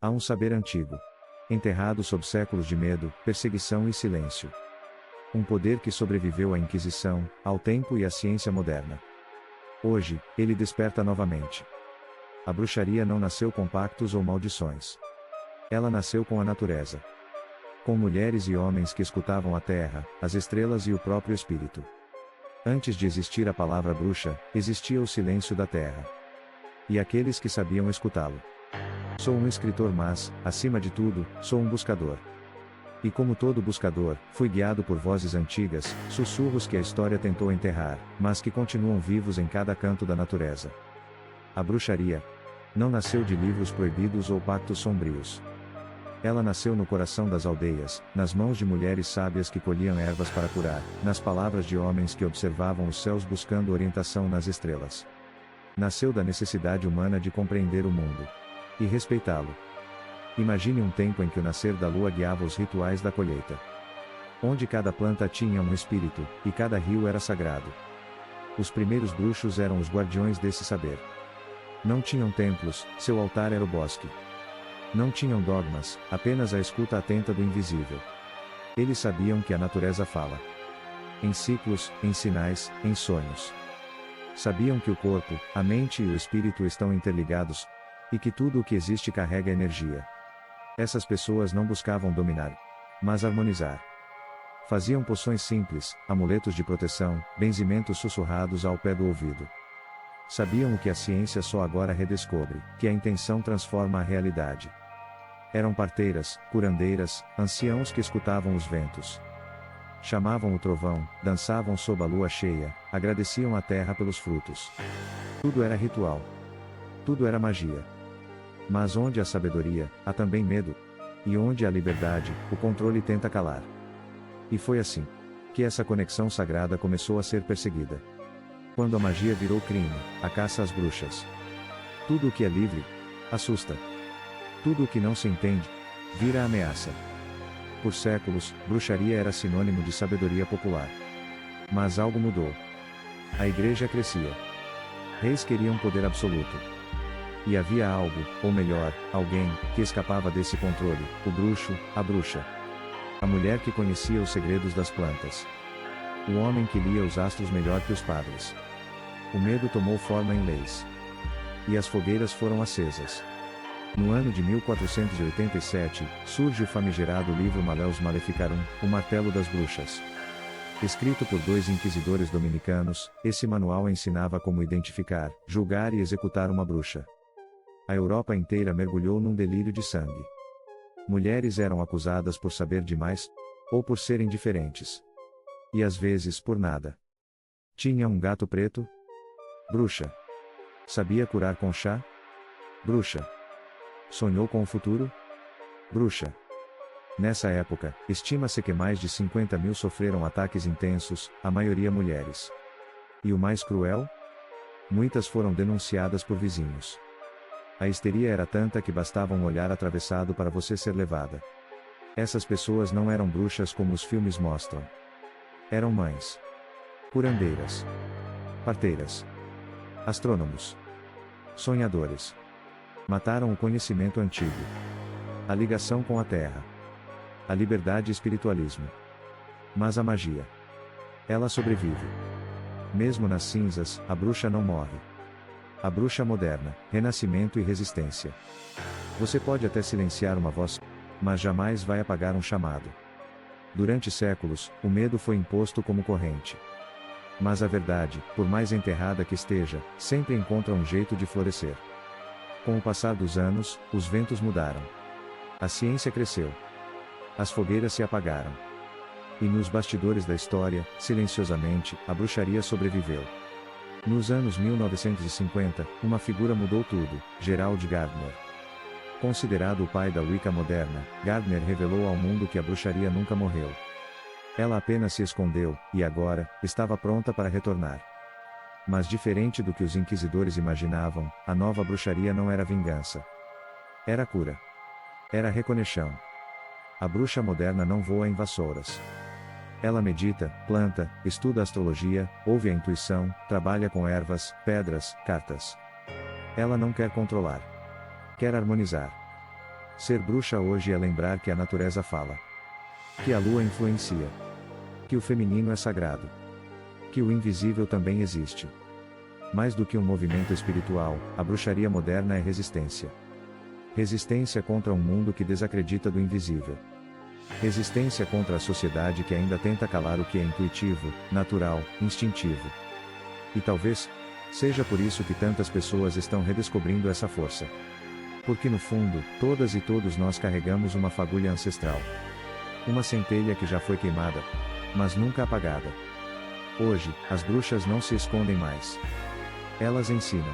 Há um saber antigo, enterrado sob séculos de medo, perseguição e silêncio. Um poder que sobreviveu à Inquisição, ao tempo e à ciência moderna. Hoje, ele desperta novamente. A bruxaria não nasceu com pactos ou maldições. Ela nasceu com a natureza. Com mulheres e homens que escutavam a terra, as estrelas e o próprio espírito. Antes de existir a palavra bruxa, existia o silêncio da terra. E aqueles que sabiam escutá-lo. Sou um escritor, mas, acima de tudo, sou um buscador. E como todo buscador, fui guiado por vozes antigas, sussurros que a história tentou enterrar, mas que continuam vivos em cada canto da natureza. A bruxaria não nasceu de livros proibidos ou pactos sombrios. Ela nasceu no coração das aldeias, nas mãos de mulheres sábias que colhiam ervas para curar, nas palavras de homens que observavam os céus buscando orientação nas estrelas. Nasceu da necessidade humana de compreender o mundo e respeitá-lo. Imagine um tempo em que o nascer da lua guiava os rituais da colheita. Onde cada planta tinha um espírito, e cada rio era sagrado. Os primeiros bruxos eram os guardiões desse saber. Não tinham templos, seu altar era o bosque. Não tinham dogmas, apenas a escuta atenta do invisível. Eles sabiam que a natureza fala. Em ciclos, em sinais, em sonhos. Sabiam que o corpo, a mente e o espírito estão interligados, e que tudo o que existe carrega energia. Essas pessoas não buscavam dominar, mas harmonizar. Faziam poções simples, amuletos de proteção, benzimentos sussurrados ao pé do ouvido. Sabiam o que a ciência só agora redescobre, que a intenção transforma a realidade. Eram parteiras, curandeiras, anciãos que escutavam os ventos. Chamavam o trovão, dançavam sob a lua cheia, agradeciam a terra pelos frutos. Tudo era ritual. Tudo era magia. Mas onde há sabedoria, há também medo. E onde há liberdade, o controle tenta calar. E foi assim que essa conexão sagrada começou a ser perseguida. Quando a magia virou crime, a caça às bruxas. Tudo o que é livre assusta. Tudo o que não se entende vira ameaça. Por séculos, bruxaria era sinônimo de sabedoria popular. Mas algo mudou. A igreja crescia. Reis queriam poder absoluto. E havia algo, ou melhor, alguém, que escapava desse controle: o bruxo, a bruxa. A mulher que conhecia os segredos das plantas. O homem que lia os astros melhor que os padres. O medo tomou forma em leis. E as fogueiras foram acesas. No ano de 1487, surge o famigerado livro Maleus Maleficarum, o Martelo das Bruxas. Escrito por 2 inquisidores dominicanos, esse manual ensinava como identificar, julgar e executar uma bruxa. A Europa inteira mergulhou num delírio de sangue. Mulheres eram acusadas por saber demais, ou por serem diferentes. E às vezes por nada. Tinha um gato preto? Bruxa. Sabia curar com chá? Bruxa. Sonhou com o futuro? Bruxa. Nessa época, estima-se que mais de 50 mil sofreram ataques intensos, a maioria mulheres. E o mais cruel? Muitas foram denunciadas por vizinhos. A histeria era tanta que bastava um olhar atravessado para você ser levada. Essas pessoas não eram bruxas como os filmes mostram. Eram mães. Curandeiras. Parteiras. Astrônomos. Sonhadores. Mataram o conhecimento antigo. A ligação com a terra. A liberdade e espiritualismo. Mas a magia. Ela sobrevive. Mesmo nas cinzas, a bruxa não morre. A bruxa moderna, renascimento e resistência. Você pode até silenciar uma voz, mas jamais vai apagar um chamado. Durante séculos, o medo foi imposto como corrente. Mas a verdade, por mais enterrada que esteja, sempre encontra um jeito de florescer. Com o passar dos anos, os ventos mudaram. A ciência cresceu. As fogueiras se apagaram. E nos bastidores da história, silenciosamente, a bruxaria sobreviveu. Nos anos 1950, uma figura mudou tudo: Gerald Gardner. Considerado o pai da Wicca moderna, Gardner revelou ao mundo que a bruxaria nunca morreu. Ela apenas se escondeu, e agora, estava pronta para retornar. Mas diferente do que os inquisidores imaginavam, a nova bruxaria não era vingança. Era cura. Era reconexão. A bruxa moderna não voa em vassouras. Ela medita, planta, estuda astrologia, ouve a intuição, trabalha com ervas, pedras, cartas. Ela não quer controlar. Quer harmonizar. Ser bruxa hoje é lembrar que a natureza fala. Que a lua influencia. Que o feminino é sagrado. Que o invisível também existe. Mais do que um movimento espiritual, a bruxaria moderna é resistência. Resistência contra um mundo que desacredita do invisível. Resistência contra a sociedade que ainda tenta calar o que é intuitivo, natural, instintivo. E talvez seja por isso que tantas pessoas estão redescobrindo essa força. Porque no fundo, todas e todos nós carregamos uma fagulha ancestral. Uma centelha que já foi queimada, mas nunca apagada. Hoje, as bruxas não se escondem mais. Elas ensinam,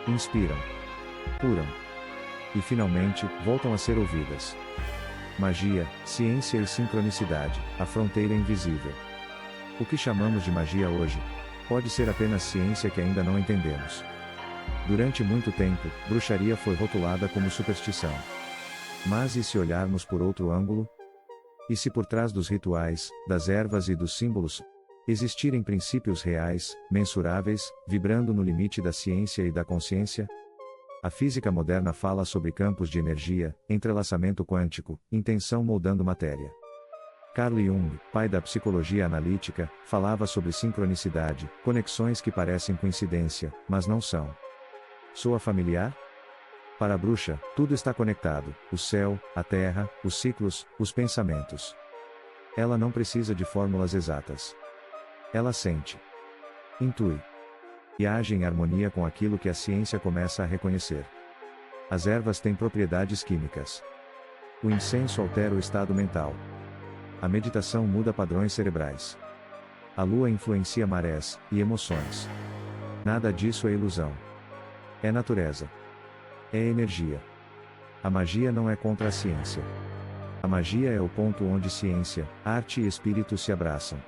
inspiram, curam. E finalmente, voltam a ser ouvidas. Magia, ciência e sincronicidade, a fronteira invisível. O que chamamos de magia hoje, pode ser apenas ciência que ainda não entendemos. Durante muito tempo, bruxaria foi rotulada como superstição. Mas e se olharmos por outro ângulo? E se por trás dos rituais, das ervas e dos símbolos, existirem princípios reais, mensuráveis, vibrando no limite da ciência e da consciência? A física moderna fala sobre campos de energia, entrelaçamento quântico, intenção moldando matéria. Carl Jung, pai da psicologia analítica, falava sobre sincronicidade, conexões que parecem coincidência, mas não são. Soa familiar? Para a bruxa, tudo está conectado: o céu, a terra, os ciclos, os pensamentos. Ela não precisa de fórmulas exatas. Ela sente, intui e age em harmonia com aquilo que a ciência começa a reconhecer. As ervas têm propriedades químicas. O incenso altera o estado mental. A meditação muda padrões cerebrais. A lua influencia marés e emoções. Nada disso é ilusão. É natureza. É energia. A magia não é contra a ciência. A magia é o ponto onde ciência, arte e espírito se abraçam.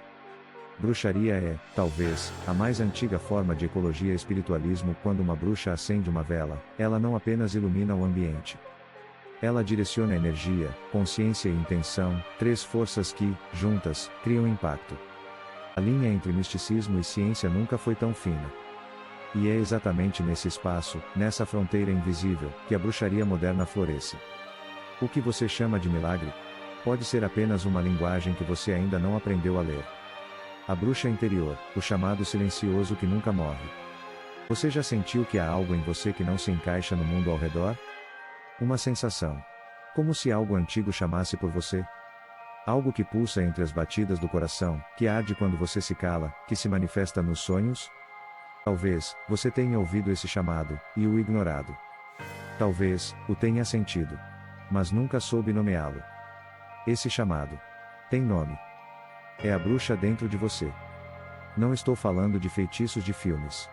Bruxaria é, talvez, a mais antiga forma de ecologia e espiritualismo. Quando uma bruxa acende uma vela, ela não apenas ilumina o ambiente. Ela direciona energia, consciência e intenção, três forças que, juntas, criam impacto. A linha entre misticismo e ciência nunca foi tão fina. E é exatamente nesse espaço, nessa fronteira invisível, que a bruxaria moderna floresce. O que você chama de milagre pode ser apenas uma linguagem que você ainda não aprendeu a ler. A bruxa interior, o chamado silencioso que nunca morre. Você já sentiu que há algo em você que não se encaixa no mundo ao redor? Uma sensação. Como se algo antigo chamasse por você? Algo que pulsa entre as batidas do coração, que arde quando você se cala, que se manifesta nos sonhos? Talvez, você tenha ouvido esse chamado, e o ignorado. Talvez, o tenha sentido. Mas nunca soube nomeá-lo. Esse chamado tem nome. É a bruxa dentro de você. Não estou falando de feitiços de filmes.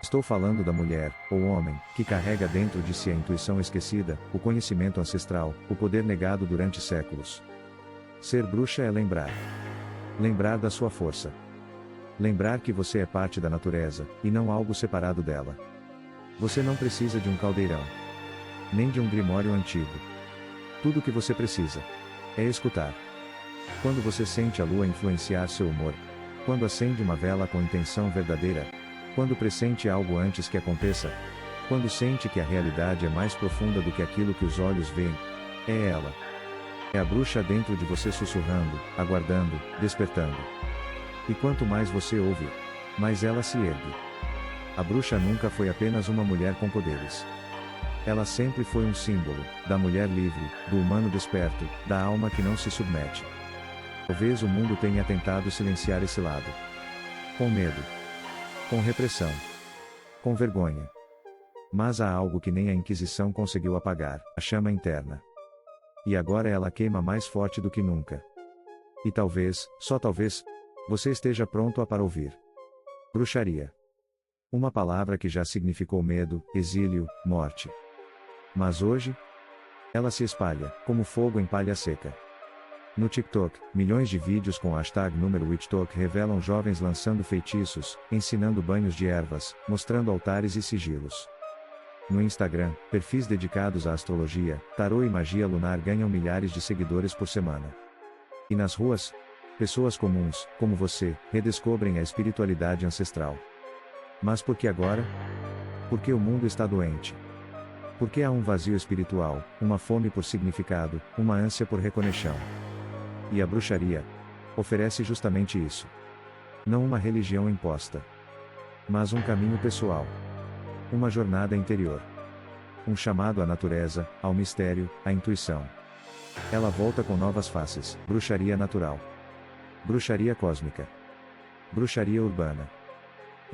Estou falando da mulher, ou homem, que carrega dentro de si a intuição esquecida, o conhecimento ancestral, o poder negado durante séculos. Ser bruxa é lembrar. Lembrar da sua força. Lembrar que você é parte da natureza, e não algo separado dela. Você não precisa de um caldeirão. Nem de um grimório antigo. Tudo o que você precisa é escutar. Quando você sente a lua influenciar seu humor, quando acende uma vela com intenção verdadeira, quando pressente algo antes que aconteça, quando sente que a realidade é mais profunda do que aquilo que os olhos veem, é ela. É a bruxa dentro de você sussurrando, aguardando, despertando. E quanto mais você ouve, mais ela se ergue. A bruxa nunca foi apenas uma mulher com poderes. Ela sempre foi um símbolo, da mulher livre, do humano desperto, da alma que não se submete. Talvez o mundo tenha tentado silenciar esse lado. Com medo. Com repressão. Com vergonha. Mas há algo que nem a Inquisição conseguiu apagar, a chama interna. E agora ela queima mais forte do que nunca. E talvez, só talvez, você esteja pronto para ouvir. Bruxaria. Uma palavra que já significou medo, exílio, morte. Mas hoje, ela se espalha, como fogo em palha seca. No TikTok, milhões de vídeos com o hashtag #WitchTok revelam jovens lançando feitiços, ensinando banhos de ervas, mostrando altares e sigilos. No Instagram, perfis dedicados à astrologia, tarô e magia lunar ganham milhares de seguidores por semana. E nas ruas, pessoas comuns, como você, redescobrem a espiritualidade ancestral. Mas por que agora? Porque o mundo está doente. Porque há um vazio espiritual, uma fome por significado, uma ânsia por reconexão. E a bruxaria oferece justamente isso. Não uma religião imposta, mas um caminho pessoal. Uma jornada interior. Um chamado à natureza, ao mistério, à intuição. Ela volta com novas faces: bruxaria natural, bruxaria cósmica, bruxaria urbana.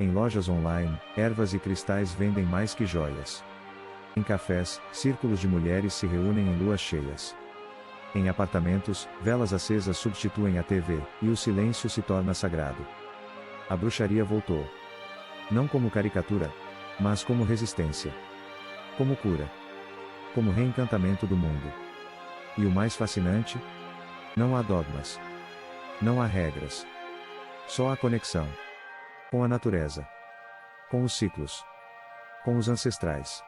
Em lojas online, ervas e cristais vendem mais que joias. Em cafés, círculos de mulheres se reúnem em luas cheias. Em apartamentos, velas acesas substituem a TV, e o silêncio se torna sagrado. A bruxaria voltou. Não como caricatura, mas como resistência. Como cura. Como reencantamento do mundo. E o mais fascinante? Não há dogmas. Não há regras. Só a conexão. Com a natureza. Com os ciclos. Com os ancestrais.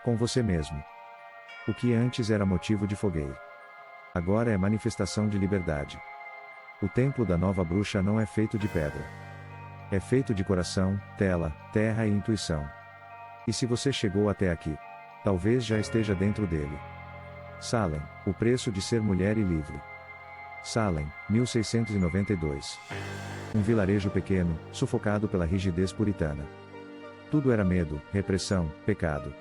Com você mesmo. O que antes era motivo de fogueira, agora é manifestação de liberdade. O templo da nova bruxa não é feito de pedra. É feito de coração, tela, terra e intuição. E se você chegou até aqui, talvez já esteja dentro dele. Salem, o preço de ser mulher e livre. Salem, 1692. Um vilarejo pequeno, sufocado pela rigidez puritana. Tudo era medo, repressão, pecado.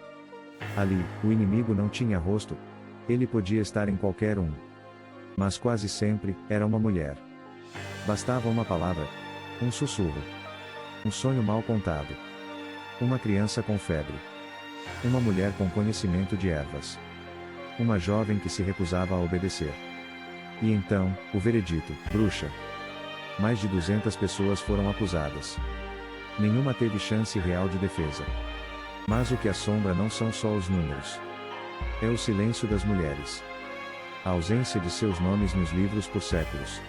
Ali, o inimigo não tinha rosto. Ele podia estar em qualquer um. Mas quase sempre, era uma mulher. Bastava uma palavra. Um sussurro. Um sonho mal contado. Uma criança com febre. Uma mulher com conhecimento de ervas. Uma jovem que se recusava a obedecer. E então, o veredito: bruxa. Mais de 200 pessoas foram acusadas. Nenhuma teve chance real de defesa. Mas o que assombra não são só os números. É o silêncio das mulheres. A ausência de seus nomes nos livros por séculos.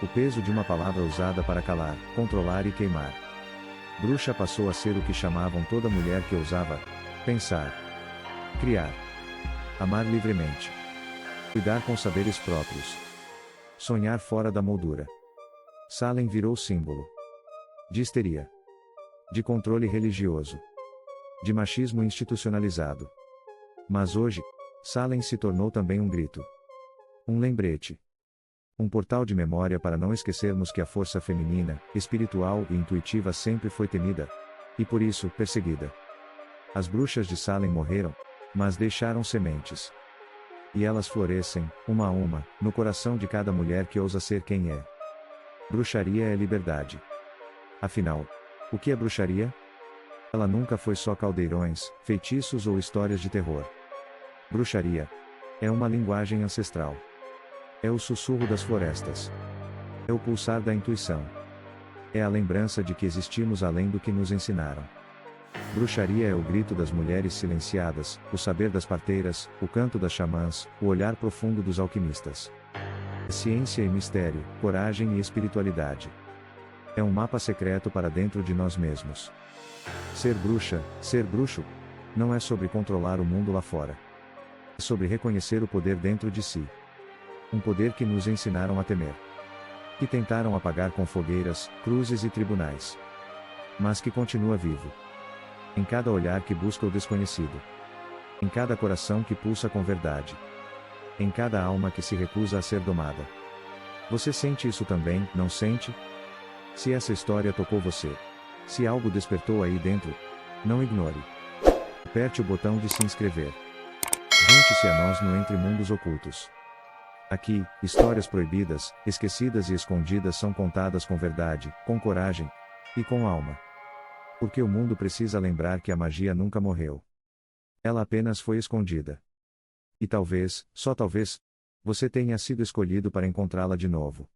O peso de uma palavra usada para calar, controlar e queimar. Bruxa passou a ser o que chamavam toda mulher que ousava pensar, criar, amar livremente, cuidar com saberes próprios, sonhar fora da moldura. Salem virou símbolo de histeria, de controle religioso, de machismo institucionalizado. Mas hoje, Salem se tornou também um grito. Um lembrete. Um portal de memória para não esquecermos que a força feminina, espiritual e intuitiva sempre foi temida. E por isso, perseguida. As bruxas de Salem morreram, mas deixaram sementes. E elas florescem, uma a uma, no coração de cada mulher que ousa ser quem é. Bruxaria é liberdade. Afinal, o que é bruxaria? Ela nunca foi só caldeirões, feitiços ou histórias de terror. Bruxaria é uma linguagem ancestral. É o sussurro das florestas. É o pulsar da intuição. É a lembrança de que existimos além do que nos ensinaram. Bruxaria é o grito das mulheres silenciadas, o saber das parteiras, o canto das xamãs, o olhar profundo dos alquimistas. É ciência e mistério, coragem e espiritualidade. É um mapa secreto para dentro de nós mesmos. Ser bruxa, ser bruxo, não é sobre controlar o mundo lá fora. É sobre reconhecer o poder dentro de si. Um poder que nos ensinaram a temer. Que tentaram apagar com fogueiras, cruzes e tribunais. Mas que continua vivo. Em cada olhar que busca o desconhecido. Em cada coração que pulsa com verdade. Em cada alma que se recusa a ser domada. Você sente isso também, não sente? Se essa história tocou você, se algo despertou aí dentro, não ignore. Aperte o botão de se inscrever. Junte-se a nós no Entre Mundos Ocultos. Aqui, histórias proibidas, esquecidas e escondidas são contadas com verdade, com coragem e com alma. Porque o mundo precisa lembrar que a magia nunca morreu. Ela apenas foi escondida. E talvez, só talvez, você tenha sido escolhido para encontrá-la de novo.